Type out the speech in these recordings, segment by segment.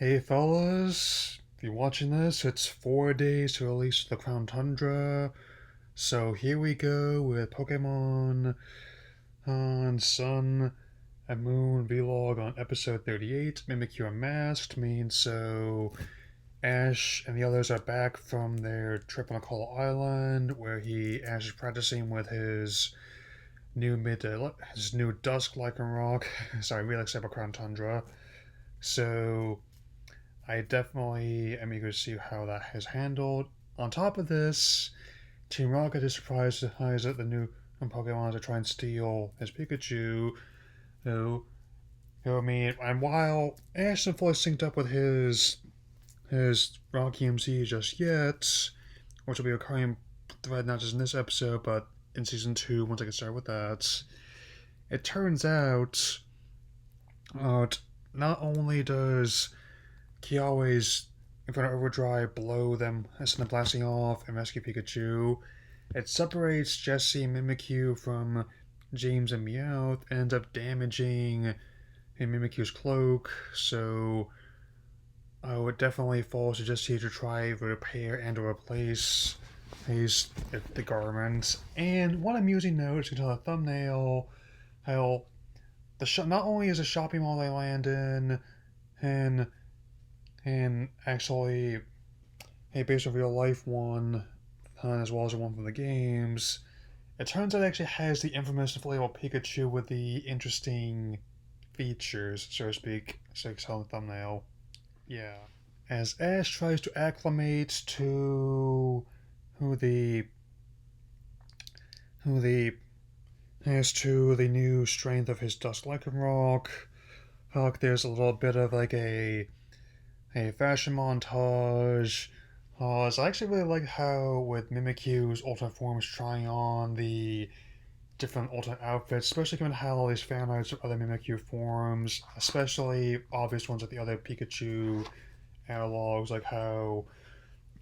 Hey fellas, if you're watching this, it's 4 days to release the Crown Tundra. So here we go with Pokemon Sun and Moon vlog on episode 38. Mimikyu Unmasked means so Ash and the others are back from their trip on Akala Island, where Ash is practicing with his new Dusk Lycanroc. Sorry, really excited about Crown Tundra. So I definitely am eager to see how that is handled. On top of this, Team Rocket is surprised that the new Pokemon to try and steal his Pikachu. Who, and while Ash isn't fully synced up with his Rocky MC just yet, which will be a recurring thread not just in this episode but in season 2 once I get started with that. It turns out, not only does Kiawe's Infinite Overdrive blow them and send them blasting off and rescue Pikachu. It separates Jesse and Mimikyu from James and Meowth and ends up damaging Mimikyu's cloak, so it definitely falls to Jesse to try to repair and to replace the garments. And one amusing note, you can tell the thumbnail, how not only is a shopping mall they land in, and actually a based on real life one, as well as the one from the games. It turns out it actually has the infamous inflatable Pikachu with the interesting features, so to speak, so it's on the thumbnail. Yeah. As Ash tries to acclimate to who the who the as to the new strength of his Dusk Lycanroc, there's a little bit of like a fashion montage. I actually really like how with Mimikyu's alternate forms trying on the different alternate outfits, especially given how all these fan arts of other Mimikyu forms, especially obvious ones like the other Pikachu analogs, like how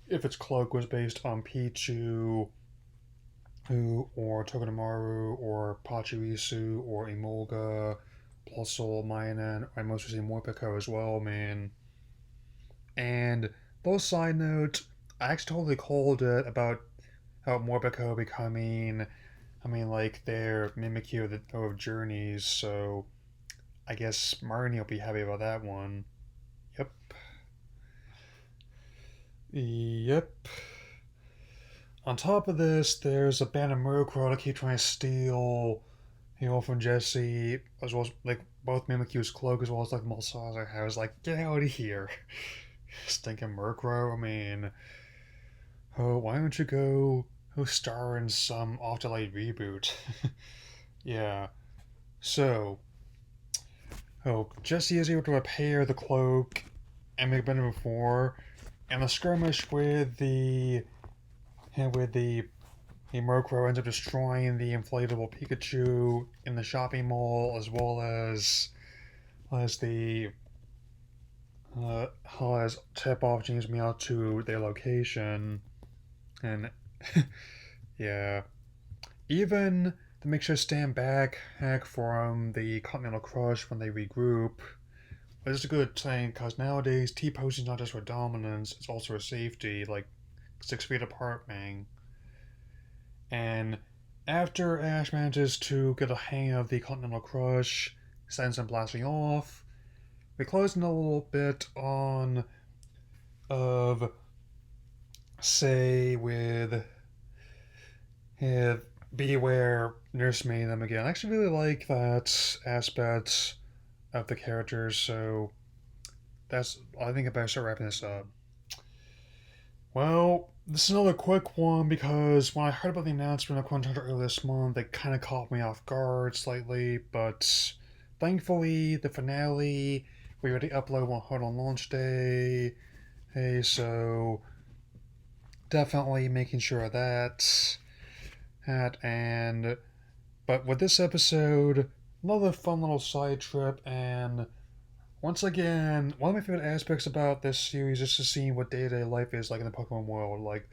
if its cloak was based on Pichu, or Togedemaru, or Pachirisu, or Emolga, Plusle, Minun, and most recently Morpeko as well, man. And those side notes, I actually totally called it about how Morpeko becoming, like their Mimikyu of Journeys, so I guess Marnie will be happy about that one. Yep. Yep. On top of this, there's a band of Murkrow that keep trying to steal, from Jesse, as well as like both Mimikyu's cloak as well as like Malsaza. I was like, get out of here. Stinking Murkrow. Why don't you go star in some off-delayed reboot? Yeah. So, Jesse is able to repair the cloak and make better before, and the skirmish with the Murkrow ends up destroying the inflatable Pikachu in the shopping mall, as well as the as tip off James Meow to their location, and yeah, even to make sure to stand back from the Continental Crush when they regroup. But it's a good thing because nowadays T posing is not just for dominance; it's also for safety, like 6 feet apart, man. And after Ash manages to get a hang of the Continental Crush, sends them blasting off. We close in a little bit on of say with Beware nursemaiding them again. I actually really like that aspect of the characters, so I think I better start wrapping this up. Well, this is another quick one because when I heard about the announcement of Quantum earlier this month, it kind of caught me off guard slightly, but thankfully the finale we already uploaded on launch day. Hey, so definitely making sure of that. But with this episode, another fun little side trip, and once again, one of my favorite aspects about this series is to see what day-to-day life is like in the Pokemon world. Like,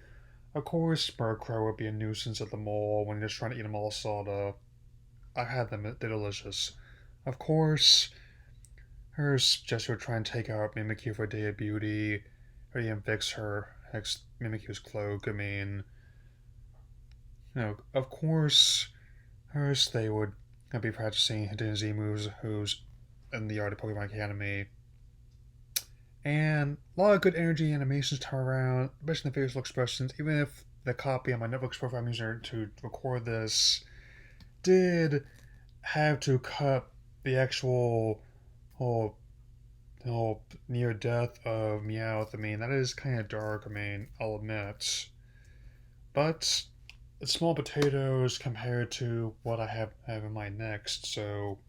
of course, Murkrow would be a nuisance at the mall when you're just trying to eat a malasada. I've had them; they're delicious. Of course, her suggested would try and take out Mimikyu for a day of beauty, or even fix Mimikyu's cloak. I mean, of course, first they would be practicing Z moves who's in the art of Pokemon Academy. And a lot of good energy animations turn around, especially the facial expressions, even if the copy on my Netflix profile I'm using to record this did have to cut the actual whole, whole near death of Meowth. I mean, that is kind of dark, I mean, I'll admit. But it's small potatoes compared to what I have in mind next, so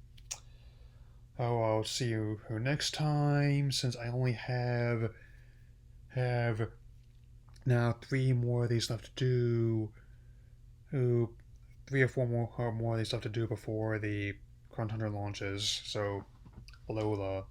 I'll see you next time. Since I only have now 3 more of these left to do. Ooh, 3 or 4 more of these left to do before the Crown Hunter launches. So, Alola.